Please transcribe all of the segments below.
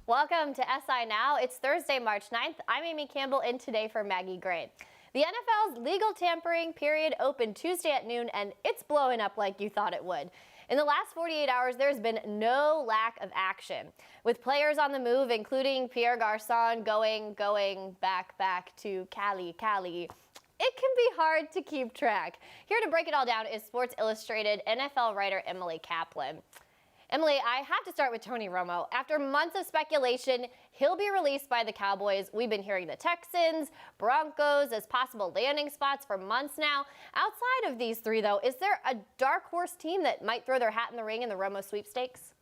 Welcome to SI Now. It's Thursday, March 9th. I'm Amy Campbell in today for Maggie Gray. The NFL's legal tampering period opened Tuesday at noon, and it's blowing up like you thought it would. In the last 48 hours, there's been no lack of action, with players on the move, including Pierre Garçon going back to Cali. It can be hard to keep track. Here to break it all down is Sports Illustrated NFL writer Emily Kaplan. Emily, I have to start with Tony Romo. After months of speculation, he'll be released by the Cowboys. We've been hearing the Texans, Broncos as possible landing spots for months now. Outside of these three, though, is there a dark horse team that might throw their hat in the ring in the Romo sweepstakes?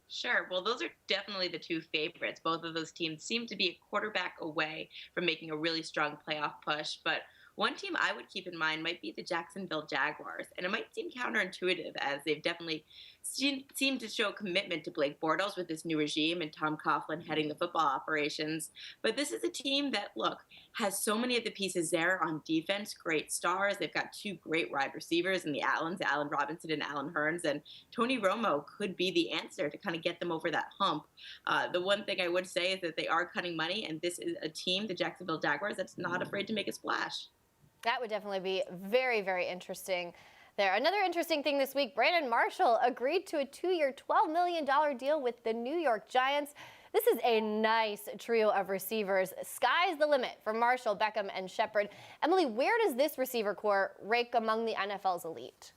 Sure. Well, those are definitely the two favorites. Both of those teams seem to be a quarterback away from making a really strong playoff push. But one team I would keep in mind might be the Jacksonville Jaguars. And it might seem counterintuitive as they've definitely seemed to show commitment to Blake Bortles with this new regime and Tom Coughlin heading the football operations. But this is a team that, look, has so many of the pieces there on defense, great stars. They've got two great wide receivers in the Allens, Allen Robinson and Allen Hurns. And Tony Romo could be the answer to kind of get them over that hump. The one thing I would say is that they are cutting money, and this is a team, the Jacksonville Jaguars, that's not afraid to make a splash. That would definitely be very, very interesting there. Another interesting thing this week, Brandon Marshall agreed to a 2-year, $12 million deal with the New York Giants. This is a nice trio of receivers. Sky's the limit for Marshall, Beckham, and Shepard. Emily, where does this receiver core rank among the NFL's elite?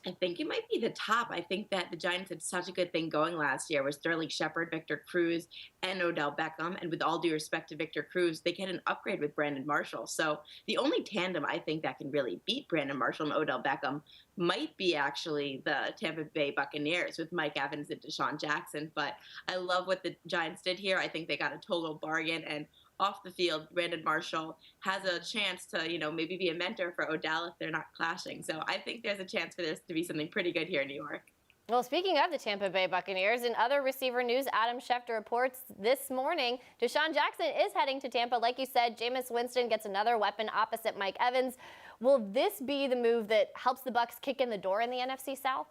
I think it might be the top. I think that the Giants had such a good thing going last year with Sterling Shepard, Victor Cruz, and Odell Beckham. And with all due respect to Victor Cruz, they get an upgrade with Brandon Marshall. So the only tandem I think that can really beat Brandon Marshall and Odell Beckham might be actually the Tampa Bay Buccaneers with Mike Evans and Deshaun Jackson. But I love what the Giants did here. I think they got a total bargain. And off the field, Brandon Marshall has a chance to, maybe be a mentor for Odell if they're not clashing. So I think there's a chance for this to be something pretty good here in New York. Well, speaking of the Tampa Bay Buccaneers, in other receiver news, Adam Schefter reports this morning Deshaun Jackson is heading to Tampa. Like you said, Jameis Winston gets another weapon opposite Mike Evans. Will this be the move that helps the Bucs kick in the door in the NFC South?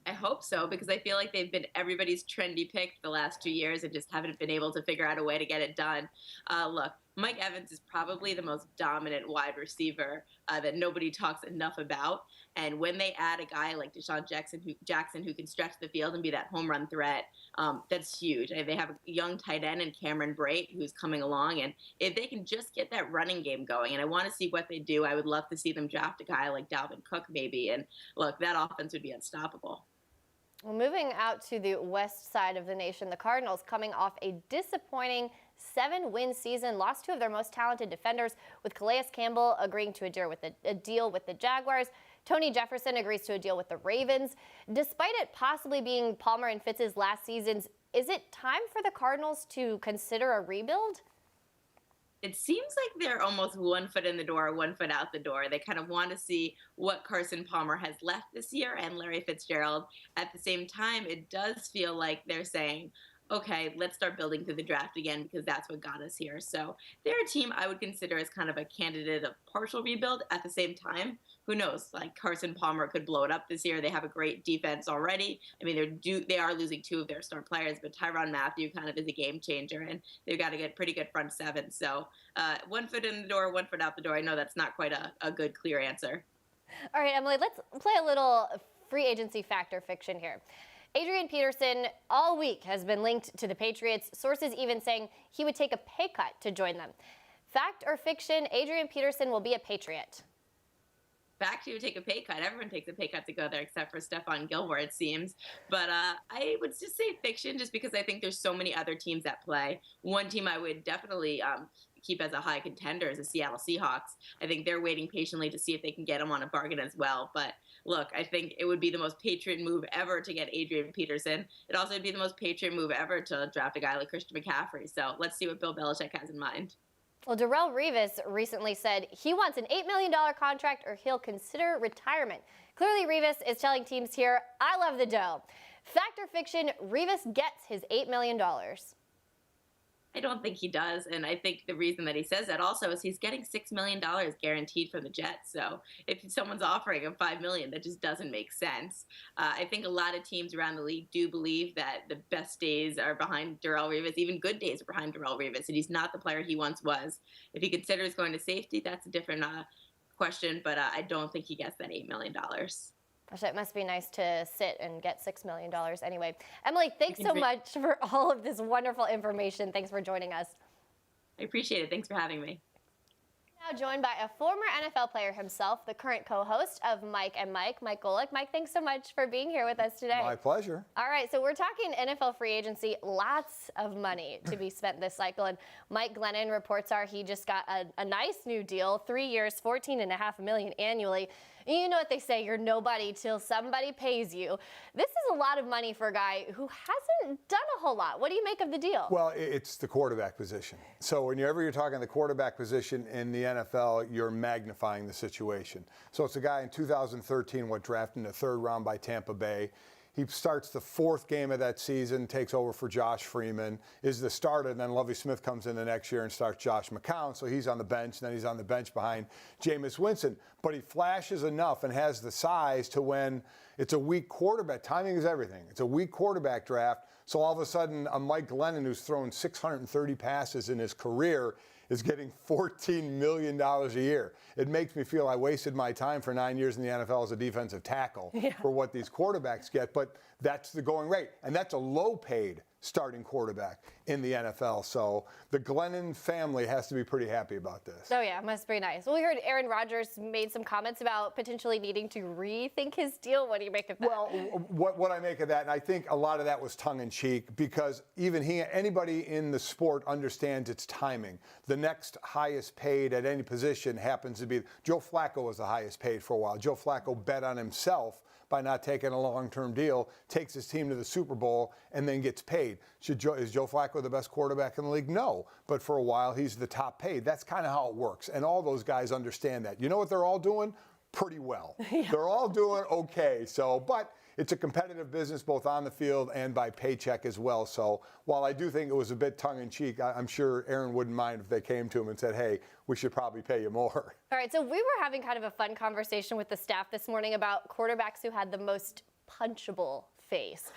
I hope so, because I feel like they've been everybody's trendy pick the last 2 years and just haven't been able to figure out a way to get it done. Look, Mike Evans is probably the most dominant wide receiver that nobody talks enough about. And when they add a guy like Deshaun Jackson who can stretch the field and be that home run threat, that's huge. And they have a young tight end in Cameron Brate who's coming along. And if they can just get that running game going, and I want to see what they do, I would love to see them draft a guy like Dalvin Cook maybe. And look, that offense would be unstoppable. Well, moving out to the west side of the nation, the Cardinals coming off a disappointing 7-win season, lost two of their most talented defenders, with Calais Campbell agreeing to a deal with the Jaguars. Tony Jefferson agrees to a deal with the Ravens. Despite it possibly being Palmer and Fitz's last seasons, is it time for the Cardinals to consider a rebuild? It seems like they're almost 1 foot in the door, 1 foot out the door. They kind of want to see what Carson Palmer has left this year and Larry Fitzgerald. At the same time, it does feel like they're saying, okay, let's start building through the draft again because that's what got us here. So they're a team I would consider as kind of a candidate of partial rebuild. At the same time, who knows? Like Carson Palmer could blow it up this year. They have a great defense already. I mean, they are losing two of their star players, but Tyrann Mathieu kind of is a game changer, and they've got to get pretty good front seven. So 1 foot in the door, 1 foot out the door. I know that's not quite a good, clear answer. All right, Emily, let's play a little free agency fact or fiction here. Adrian Peterson all week has been linked to the Patriots, sources even saying he would take a pay cut to join them. Fact or fiction, Adrian Peterson will be a Patriot? Fact, he would take a pay cut. Everyone takes a pay cut to go there except for Stephon Gilmore, it seems. But I would just say fiction just because I think there's so many other teams at play. One team I would definitely keep as a high contender is the Seattle Seahawks. I think they're waiting patiently to see if they can get him on a bargain as well. But look, I think it would be the most Patriot move ever to get Adrian Peterson. It also would be the most Patriot move ever to draft a guy like Christian McCaffrey. So let's see what Bill Belichick has in mind. Well, Darrelle Revis recently said he wants an $8 million contract or he'll consider retirement. Clearly, Revis is telling teams here, I love the dough. Fact or fiction, Revis gets his $8 million. I don't think he does. And I think the reason that he says that also is he's getting $6 million guaranteed from the Jets. So if someone's offering him $5 million, that just doesn't make sense. I think a lot of teams around the league do believe that the best days are behind Darrelle Revis. Even good days are behind Darrelle Revis. And he's not the player he once was. If he considers going to safety, that's a different question. But I don't think he gets that $8 million. Gosh, it must be nice to sit and get $6 million anyway. Emily, thanks so much for all of this wonderful information. Thanks for joining us. I appreciate it. Thanks for having me. Now joined by a former NFL player himself, the current co-host of Mike and Mike Golic. Mike, thanks so much for being here with us today. My pleasure. All right, so we're talking NFL free agency. Lots of money to be spent this cycle. And Mike Glennon, reports are he just got a nice new deal, 3 years, $14.5 million annually. You know what they say, you're nobody till somebody pays you. This is a lot of money for a guy who hasn't done a whole lot. What do you make of the deal? Well, it's the quarterback position. So whenever you're talking the quarterback position in the NFL, you're magnifying the situation. So it's a guy in 2013, drafted in the third round by Tampa Bay. He starts the fourth game of that season, takes over for Josh Freeman, is the starter, and then Lovie Smith comes in the next year and starts Josh McCown, so he's on the bench, and then he's on the bench behind Jameis Winston. But he flashes enough and has the size to when it's a weak quarterback. Timing is everything. It's a weak quarterback draft, so all of a sudden a Mike Glennon who's thrown 630 passes in his career is getting $14 million a year. It makes me feel I wasted my time for 9 years in the NFL as a defensive tackle for what these quarterbacks get, but that's the going rate. And that's a low-paid starting quarterback in the NFL. So the Glennon family has to be pretty happy about this. Oh, yeah, must be nice. Well, we heard Aaron Rodgers made some comments about potentially needing to rethink his deal. What do you make of that? Well, what I make of that, and I think a lot of that was tongue-in-cheek, because even anybody in the sport understands its timing. The next highest paid at any position happens to be, Joe Flacco was the highest paid for a while. Joe Flacco bet on himself by not taking a long-term deal, takes his team to the Super Bowl, and then gets paid. Is Joe Flacco the best quarterback in the league? No. But for a while, he's the top paid. That's kind of how it works. And all those guys understand that. You know what they're all doing? Pretty well. They're all doing okay. But it's a competitive business both on the field and by paycheck as well. So while I do think it was a bit tongue-in-cheek, I'm sure Aaron wouldn't mind if they came to him and said, hey, we should probably pay you more. All right, so we were having kind of a fun conversation with the staff this morning about quarterbacks who had the most punchable face.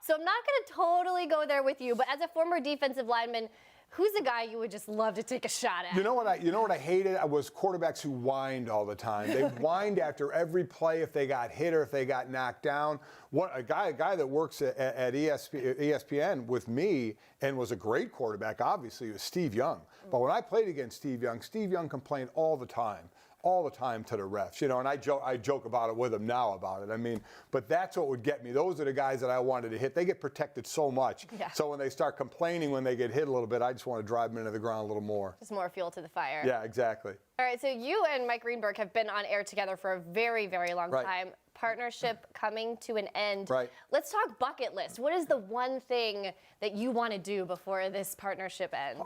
So I'm not going to totally go there with you, but as a former defensive lineman, who's a guy you would just love to take a shot at? You know what I hated? Was quarterbacks who whined all the time. They whined after every play if they got hit or if they got knocked down. A guy that works at ESPN with me and was a great quarterback, obviously, was Steve Young. But when I played against Steve Young complained all the time to the refs, and I joke about it with him now about it. I mean, but that's what would get me. Those are the guys that I wanted to hit. They get protected so much. Yeah. So when they start complaining when they get hit a little bit, I just want to drive them into the ground a little more. Just more fuel to the fire. Yeah, exactly. All right, so you and Mike Greenberg have been on air together for a very, very long time. Partnership coming to an end. Right. Let's talk bucket list. What is the one thing that you want to do before this partnership ends?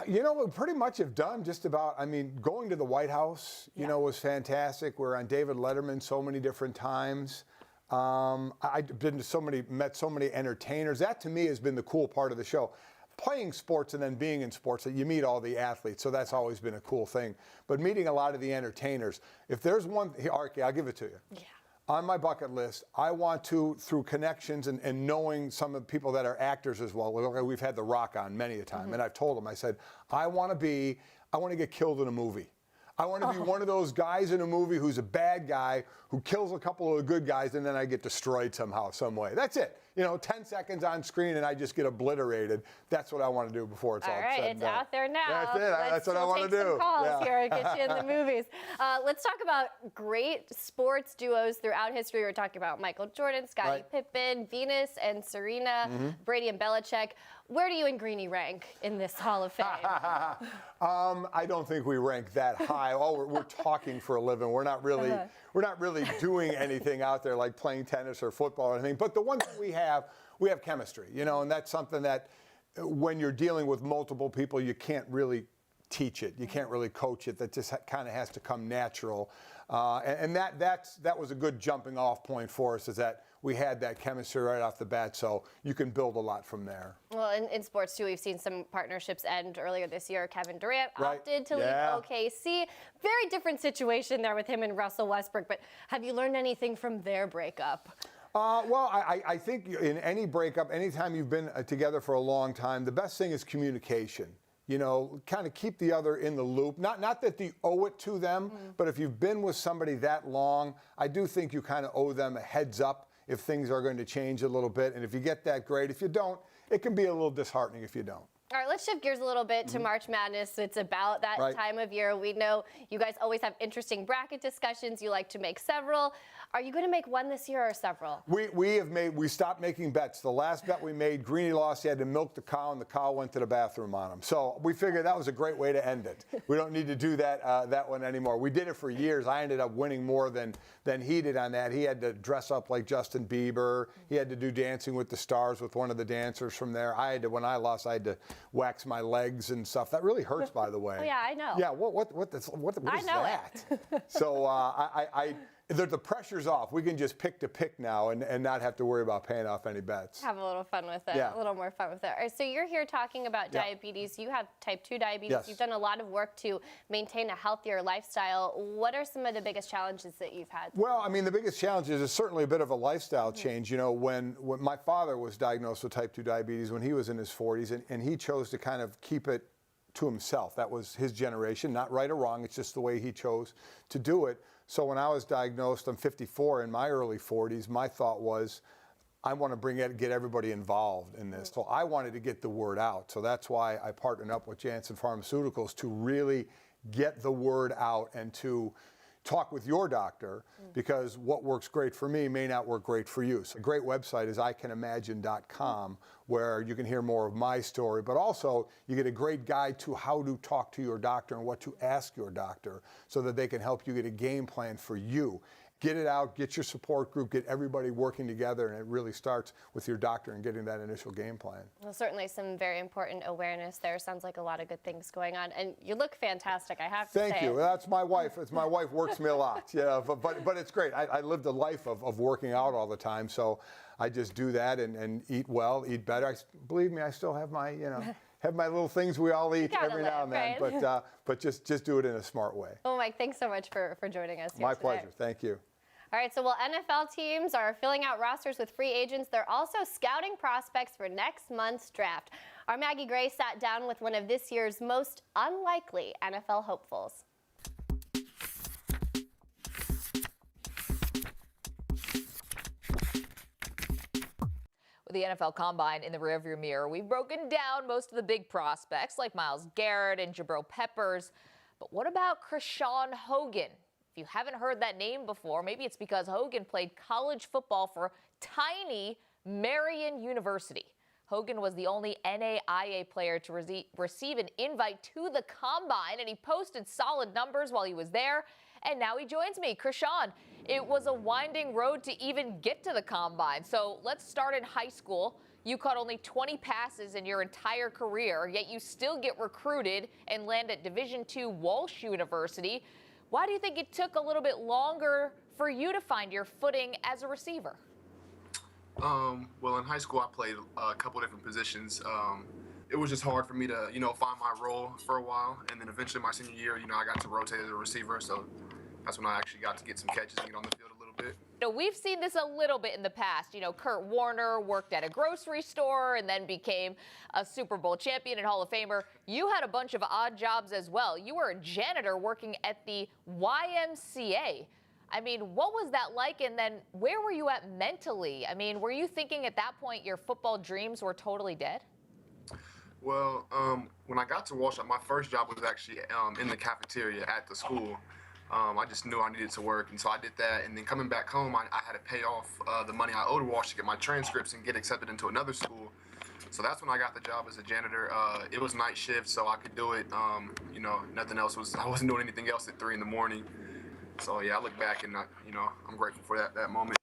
We pretty much have done just about. I mean, going to the White House, was fantastic. We're on David Letterman so many different times. I've been to met so many entertainers. That to me has been the cool part of the show. Playing sports and then being in sports, you meet all the athletes, so that's always been a cool thing. But meeting a lot of the entertainers, if there's one, Archie, I'll give it to you. Yeah. On my bucket list, I want to, through connections and knowing some of the people that are actors as well. We've had The Rock on many a time, and I've told him, I said, I want to get killed in a movie. I want to be one of those guys in a movie who's a bad guy who kills a couple of the good guys, and then I get destroyed somehow, some way. That's it. 10 seconds on screen and I just get obliterated. That's what I want to do before it's all said and done. All right, it's out there now. That's it. That's what I want to do. Some calls here and get you in the movies. Let's talk about great sports duos throughout history. We're talking about Michael Jordan, Scottie Pippen, Venus and Serena, Brady and Belichick. Where do you and Greeny rank in this Hall of Fame? I don't think we rank that high. We're talking for a living. We're not really doing anything out there like playing tennis or football or anything. But the one thing we have chemistry, and that's something that when you're dealing with multiple people, you can't really teach it. You can't really coach it. That just kind of has to come natural. And that was a good jumping off point for us, is that we had that chemistry right off the bat, so you can build a lot from there. Well, in sports, too, we've seen some partnerships end earlier this year. Kevin Durant opted to leave Yeah. OKC. Very different situation there with him and Russell Westbrook, but have you learned anything from their breakup? Well, I think in any breakup, anytime you've been together for a long time, the best thing is communication. You know, kind of keep the other in the loop. Not that you owe it to them, but if you've been with somebody that long, I do think you kind of owe them a heads up if things are going to change a little bit. And if you get that, great. If you don't, it can be a little disheartening if you don't. All right, let's shift gears a little bit to March Madness. It's about that time of year. We know you guys always have interesting bracket discussions. You like to make several. Are you going to make one this year or several? We stopped making bets. The last bet we made, Greeny lost. He had to milk the cow, and the cow went to the bathroom on him. So we figured that was a great way to end it. We don't need to do that one anymore. We did it for years. I ended up winning more than he did on that. He had to dress up like Justin Bieber. He had to do Dancing with the Stars with one of the dancers from there. When I lost, I had to wax my legs and stuff. That really hurts, by the way. Oh, yeah, I know. Yeah, what is that? So the pressure's off. We can just pick to pick now and not have to worry about paying off any bets. Have a little fun with it. Yeah. A little more fun with it. All right, so you're here talking about diabetes. You have type 2 diabetes. Yes. You've done a lot of work to maintain a healthier lifestyle. What are some of the biggest challenges that you've had? Well, I mean, the biggest challenge is certainly a bit of a lifestyle change. You know, when my father was diagnosed with type 2 diabetes when he was in his 40s, and he chose to kind of keep it to himself. That was his generation, not right or wrong. It's just the way he chose to do it. So when I was diagnosed, I'm 54, in my early 40s, my thought was, I want to get everybody involved in this. So I wanted to get the word out. So that's why I partnered up with Janssen Pharmaceuticals to really get the word out and to talk with your doctor, because what works great for me may not work great for you. So a great website is icanimagine.com, where you can hear more of my story, but also you get a great guide to how to talk to your doctor and what to ask your doctor so that they can help you get a game plan for you. Get it out, get your support group, get everybody working together, and it really starts with your doctor and getting that initial game plan. Well, certainly some very important awareness there. Sounds like a lot of good things going on, and you look fantastic, I have to say. Thank you. That's my wife. It's my wife works me a lot. Yeah, but it's great. I lived a life of working out all the time, so I just do that and eat well, eat better. Believe me, I still have my, have my little things we all eat every now and then, right? but just do it in a smart way. Well, Mike, thanks so much for joining us here My today. pleasure. Thank you. All right, so while NFL teams are filling out rosters with free agents, they're also scouting prospects for next month's draft. Our Maggie Gray sat down with one of this year's most unlikely NFL hopefuls. With the NFL Combine in the rearview mirror, we've broken down most of the big prospects like Myles Garrett and Jabril Peppers. But what about Christian Hogan? If you haven't heard that name before, maybe it's because Hogan played college football for tiny Marion University. Hogan was the only NAIA player to receive an invite to the Combine, and he posted solid numbers while he was there. And now he joins me. Christian, it was a winding road to even get to the Combine. So let's start in high school. You caught only 20 passes in your entire career, yet you still get recruited and land at Division II Walsh University. Why do you think it took a little bit longer for you to find your footing as a receiver? Well, in high school, I played a couple different positions. It was just hard for me to, find my role for a while. And then eventually my senior year, I got to rotate as a receiver. So that's when I actually got to get some catches and get on the field a little bit. We've seen this a little bit in the past. Kurt Warner worked at a grocery store and then became a Super Bowl champion and Hall of Famer. You had a bunch of odd jobs as well. You were a janitor working at the YMCA. I mean, what was that like? And then where were you at mentally? I mean, were you thinking at that point your football dreams were totally dead? Well, when I got to Walsh, my first job was actually in the cafeteria at the school. I just knew I needed to work, and so I did that. And then coming back home, I had to pay off the money I owed Walsh to get my transcripts and get accepted into another school. So that's when I got the job as a janitor. It was night shift, so I could do it. Nothing else I wasn't doing anything else at 3 in the morning. So yeah, I look back and I'm grateful for that moment.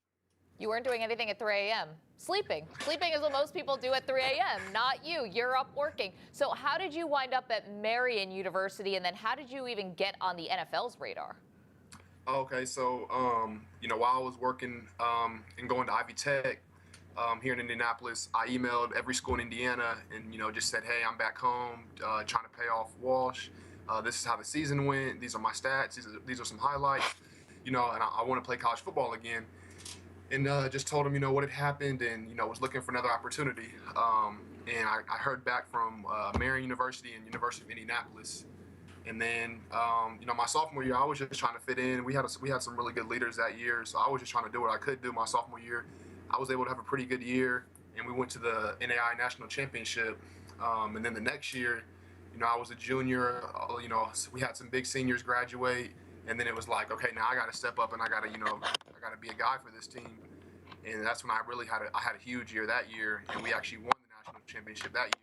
You weren't doing anything at 3 a.m. Sleeping. Sleeping is what most people do at 3 a.m. Not you. You're up working. So how did you wind up at Marion University, and then how did you even get on the NFL's radar? Okay, so while I was working and going to Ivy Tech here in Indianapolis, I emailed every school in Indiana and just said, hey, I'm back home trying to pay off Walsh. This is how the season went. These are my stats. These are some highlights. And I want to play college football again. And just told him, what had happened, and was looking for another opportunity. And I heard back from Marion University and University of Indianapolis. And then, my sophomore year, I was just trying to fit in. We had some really good leaders that year, so I was just trying to do what I could do my sophomore year. I was able to have a pretty good year, and we went to the NAI National Championship. And then the next year, I was a junior. We had some big seniors graduate, and then it was like, okay, now I got to step up and I got to be a guy for this team. And that's when I had a huge year that year, and we actually won the national championship that year.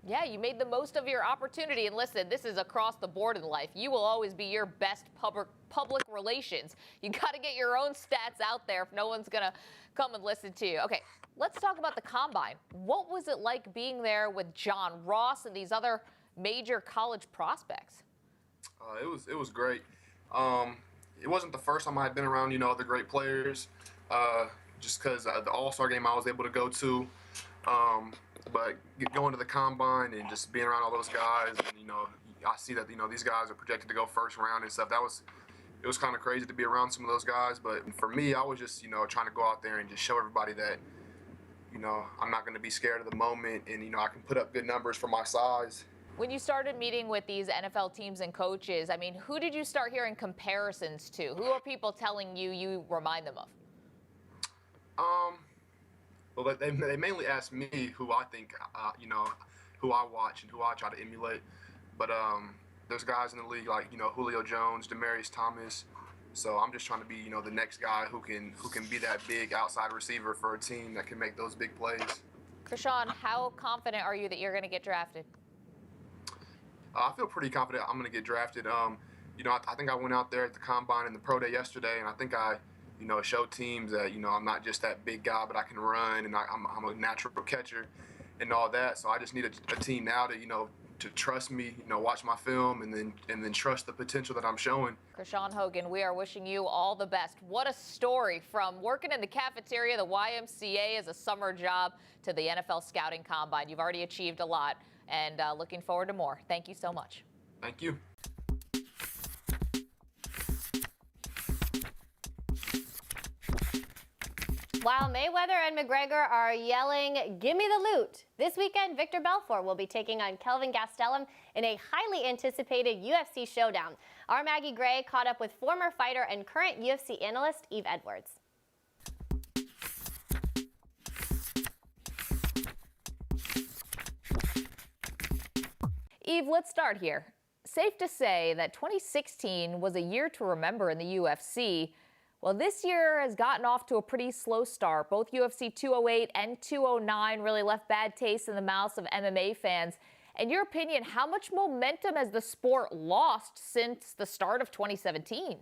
Yeah, you made the most of your opportunity. And listen, this is across the board in life. You will always be your best public relations. You got to get your own stats out there if no one's going to come and listen to you. Okay, let's talk about the Combine. What was it like being there with John Ross and these other major college prospects? It was great. It wasn't the first time I had been around, other great players, just because the All-Star game I was able to go to. But going to the Combine and just being around all those guys, and I see that these guys are projected to go first round and stuff. It was kind of crazy to be around some of those guys. But for me, I was just trying to go out there and just show everybody that I'm not going to be scared of the moment, and I can put up good numbers for my size. When you started meeting with these NFL teams and coaches, I mean, who did you start hearing comparisons to? Who are people telling you remind them of? Well, they mainly ask me who I think, who I watch and who I try to emulate. But there's guys in the league like, Julio Jones, Demaryius Thomas. So I'm just trying to be, the next guy who can be that big outside receiver for a team that can make those big plays. Christian, how confident are you that you're going to get drafted? I feel pretty confident I'm going to get drafted. I think I went out there at the Combine and the Pro Day yesterday, and I think I show teams that, I'm not just that big guy, but I can run, and I'm a natural catcher and all that. So I just need a team now to trust me, watch my film, and then trust the potential that I'm showing. Christian Hogan, we are wishing you all the best. What a story, from working in the cafeteria, the YMCA as a summer job, to the NFL Scouting Combine. You've already achieved a lot, and looking forward to more. Thank you so much. Thank you. While Mayweather and McGregor are yelling, "Give me the loot," this weekend Victor Belfort will be taking on Kelvin Gastelum in a highly anticipated UFC showdown. Our Maggie Gray caught up with former fighter and current UFC analyst Yves Edwards. Yves, let's start here. Safe to say that 2016 was a year to remember in the UFC. Well, this year has gotten off to a pretty slow start. Both UFC 208 and 209 really left bad taste in the mouths of MMA fans. In your opinion, how much momentum has the sport lost since the start of 2017?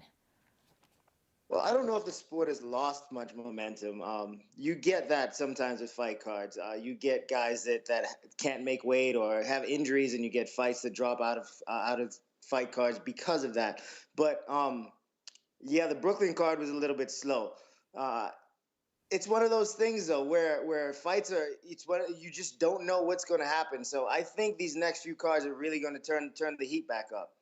Well, I don't know if the sport has lost much momentum. You get that sometimes with fight cards. You get guys that can't make weight or have injuries, and you get fights that drop out of fight cards because of that. But yeah, the Brooklyn card was a little bit slow. It's one of those things though, where fights are. You just don't know what's going to happen. So I think these next few cards are really going to turn the heat back up.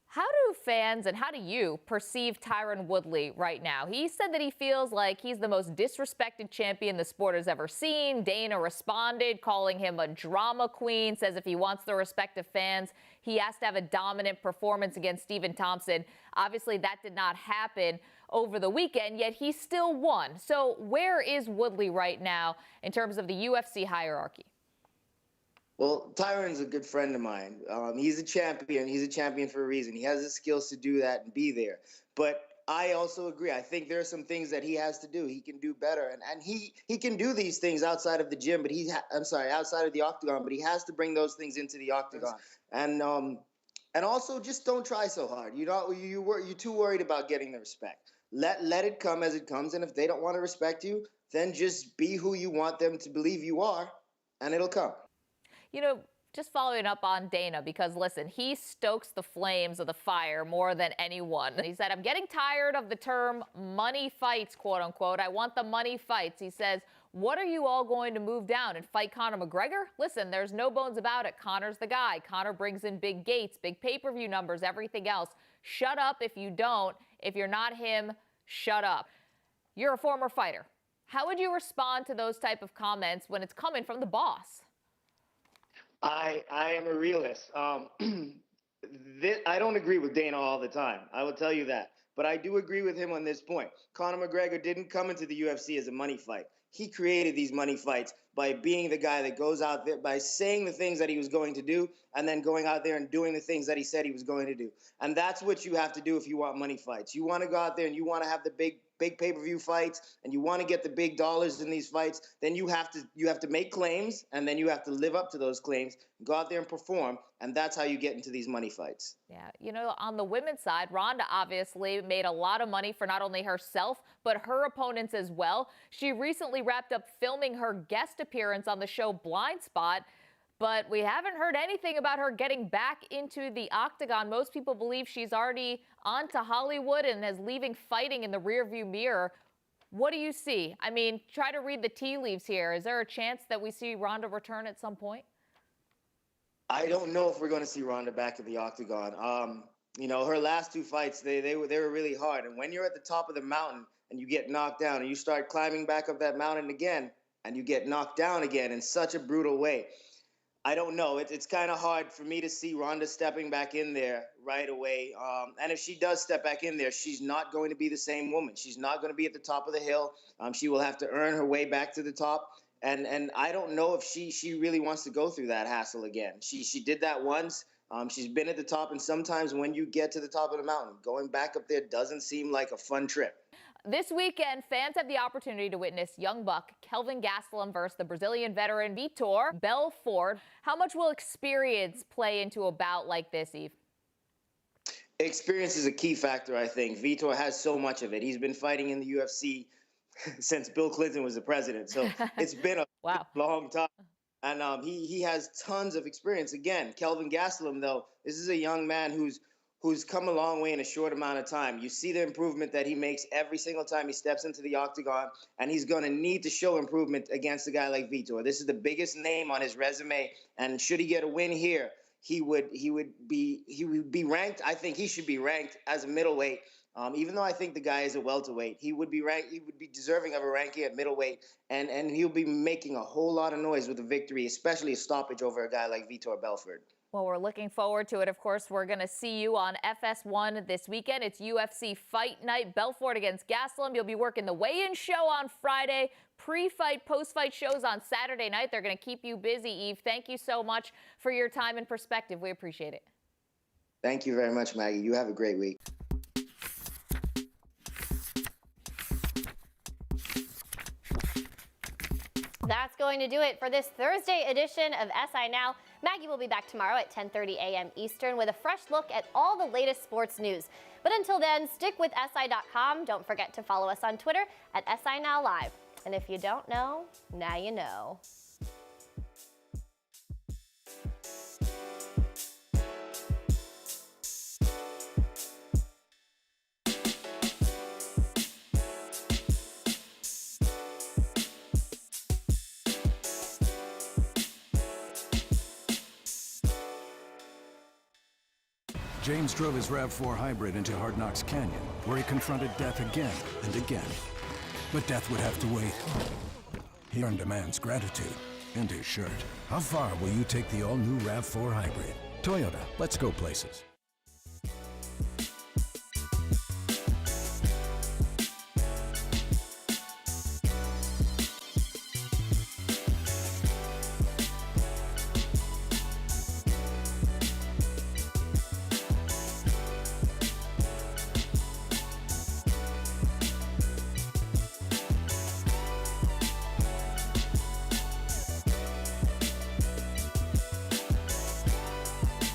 How do fans and how do you perceive Tyron Woodley right now? He said that he feels like he's the most disrespected champion the sport has ever seen. Dana responded, calling him a drama queen, says if he wants the respect of fans, he has to have a dominant performance against Stephen Thompson. Obviously, that did not happen over the weekend, yet he still won. So where is Woodley right now in terms of the UFC hierarchy? Well, Tyron's a good friend of mine. He's a champion. He's a champion for a reason. He has the skills to do that and be there. But I also agree. I think there are some things that he has to do. He can do better. And he can do these things outside of the gym, but outside of the octagon, but he has to bring those things into the octagon. And also just don't try so hard. You're too worried about getting the respect. Let it come as it comes. And if they don't want to respect you, then just be who you want them to believe you are, and it'll come. You know, Just following up on Dana, because listen, he stokes the flames of the fire more than anyone. He said, I'm getting tired of the term money fights, quote unquote. I want the money fights. He says, what are you all going to move down and fight Conor McGregor? Listen, there's no bones about it. Conor's the guy. Conor brings in big gates, big pay-per-view numbers, everything else. Shut up if you don't. If you're not him, shut up. You're a former fighter. How would you respond to those type of comments when it's coming from the boss? I am a realist. I don't agree with Dana all the time. I will tell you that. But I do agree with him on this point. Conor McGregor didn't come into the UFC as a money fight. He created these money fights by being the guy that goes out there, by saying the things that he was going to do, and then going out there and doing the things that he said he was going to do. And that's what you have to do if you want money fights. You want to go out there and you want to have the big pay-per-view fights, and you want to get the big dollars in these fights, then you have to make claims, and then you have to live up to those claims, go out there and perform, and that's how you get into these money fights. Yeah, you know, on the women's side, Ronda obviously made a lot of money for not only herself, but her opponents as well. She recently wrapped up filming her guest appearance on the show Blind Spot, but we haven't heard anything about her getting back into the octagon. Most people believe she's already on to Hollywood and is leaving fighting in the rearview mirror. What do you see? I mean, try to read the tea leaves here. Is there a chance that we see Ronda return at some point? I don't know if we're going to see Ronda back at the octagon. You know, her last two fights, they were really hard. And when you're at the top of the mountain and you get knocked down and you start climbing back up that mountain again and you get knocked down again in such a brutal way, I don't know. It's kind of hard for me to see Ronda stepping back in there right away. And if she does step back in there, she's not going to be the same woman. She's not going to be at the top of the hill. She will have to earn her way back to the top. And I don't know if she really wants to go through that hassle again. She did that once. She's been at the top. And sometimes when you get to the top of the mountain, going back up there doesn't seem like a fun trip. This weekend, fans have the opportunity to witness young buck Kelvin Gastelum versus the Brazilian veteran Vitor Belfort. How much will experience play into a bout like this, Yves? Experience is a key factor, I think. Vitor has so much of it. He's been fighting in the UFC since Bill Clinton was the president. So it's been a long time. And he has tons of experience. Again, Kelvin Gastelum, though, this is a young man who's come a long way in a short amount of time. You see the improvement that he makes every single time he steps into the octagon, and he's going to need to show improvement against a guy like Vitor. This is the biggest name on his resume, and should he get a win here, he would be ranked. I think he should be ranked as a middleweight. Even though I think the guy is a welterweight, he would be ranked. He would be deserving of a ranking at middleweight, and he'll be making a whole lot of noise with a victory, especially a stoppage over a guy like Vitor Belfort. Well, we're looking forward to it. Of course, we're going to see you on FS1 this weekend. It's UFC Fight Night, Belfort against Gastelum. You'll be working the weigh-in show on Friday, pre-fight, post-fight shows on Saturday night. They're going to keep you busy, Yves. Thank you so much for your time and perspective. We appreciate it. Thank you very much, Maggie. You have a great week. That's going to do it for this Thursday edition of SI Now. Maggie will be back tomorrow at 10:30 a.m. Eastern with a fresh look at all the latest sports news. But until then, stick with SI.com. Don't forget to follow us on Twitter at SI Now Live. And if you don't know, now you know. James drove his RAV4 hybrid into Hard Knocks Canyon, where he confronted death again and again. But death would have to wait. He earned a man's gratitude and his shirt. How far will you take the all-new RAV4 hybrid? Toyota, let's go places.